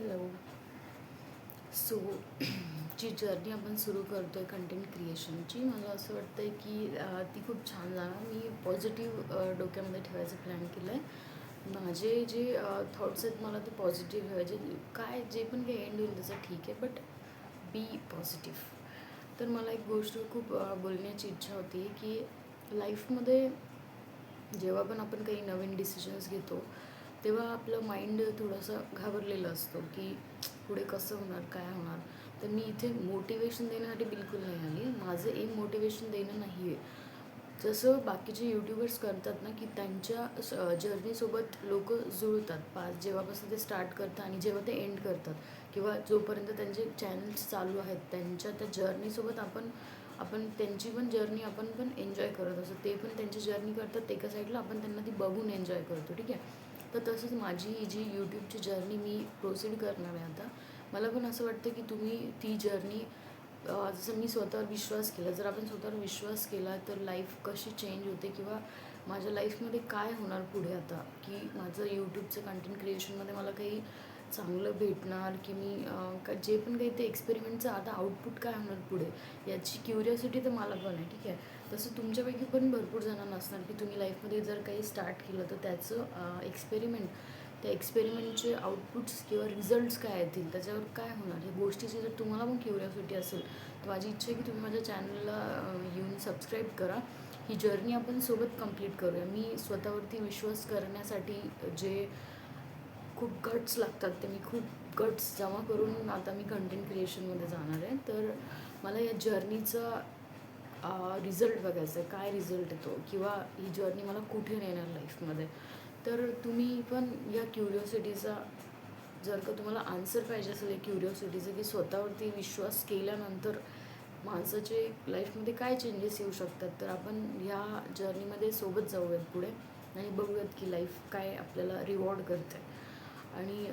Hello. So जी journey आपण सुरू करतो आहे कंटेंट क्रिएशनची, मला असं वाटतं आहे की ती खूप छान जाणार. मी पॉझिटिव्ह डोक्यामध्ये ठेवायचं प्लॅन केलं आहे. माझे जे थॉट्स आहेत मला ते पॉझिटिव्ह ठेवायचे. काय जे पण काही एंड होईल त्याचं ठीक आहे, बट बी पॉझिटिव्ह. तर मला एक गोष्ट खूप बोलण्याची इच्छा होती की लाईफमध्ये जेव्हा पण आपण काही नवीन डिसिजन्स घेतो तेव्हा आपलं माइंड थोडंसं घाबरलेलं असतं की पुढे कसं होणार, काय होणार. तर मी इथे मोटिवेशन देण्यासाठी बिलकुल नाही आली. माझं एम मोटिवेशन देणं नाही आहे. जसं बाकीचे यूट्यूबर्स करतात ना की त्यांच्या जर्नीसोबत लोक जुळतात. जेव्हापासून ते स्टार्ट करतात आणि जेव्हा ते एंड करतात किंवा जोपर्यंत त्यांचे चॅनल्स चालू आहेत त्यांच्या त्या जर्नीसोबत आपण आपण त्यांची पण जर्नी आपण पण एन्जॉय करत असतो. ते पण त्यांची जर्नी करतात एका साईडला, आपण त्यांना ती बघून एन्जॉय करतो. ठीक आहे. तर तसंच माझी जी यूट्यूबची जर्नी मी प्रोसीड करणार आहे आता. मला पण असं वाटतं की तुम्ही ती जर्नी जसं मी स्वतःवर विश्वास केला, जर आपण स्वतःवर विश्वास केला तर लाईफ कशी चेंज होते किंवा माझ्या लाईफमध्ये काय होणार पुढे आता, की माझं यूट्यूबचं कंटेंट क्रिएशनमध्ये मला काही चांगलं भेटणार की मी जे पण काही ते एक्सपेरिमेंटचं आता आउटपुट काय होणार पुढे याची क्युरिओसिटी तर मला पण आहे. ठीक आहे. तसं तुमच्यापैकी पण भरपूर जणांना असणार की तुम्ही लाईफमध्ये जर काही स्टार्ट केलं तर त्याचं एक्सपेरिमेंट, त्या एक्सपेरिमेंटचे आउटपुट्स किंवा रिझल्ट्स काय येतील, त्याच्यावर काय होणार, ह्या गोष्टीची जर तुम्हाला पण क्युरिओसिटी असेल तर माझी इच्छा आहे की तुम्ही माझ्या चॅनलला येऊन सबस्क्राईब करा. ही जर्नी आपण सोबत कंप्लीट करूया. मी स्वतःवरती विश्वास करण्यासाठी जे खूप गट्स लागतात ते मी खूप गट्स जमा करून आता मी कंटेंट क्रिएशनमध्ये जाणार आहे. तर मला या जर्नीचा रिझल्ट बघायचा आहे, काय रिझल्ट येतो किंवा ही जर्नी मला कुठे नेणार लाईफमध्ये. तर तुम्ही पण या क्युरिओसिटीचा, जर का तुम्हाला आन्सर पाहिजे असेल या क्युरिओसिटीचं की स्वतःवरती विश्वास केल्यानंतर माणसाचे लाईफमध्ये काय चेंजेस येऊ शकतात, तर आपण ह्या जर्नीमध्ये सोबत जाऊयात पुढे आणि बघूयात की लाईफ काय आपल्याला रिवॉर्ड करते. आणि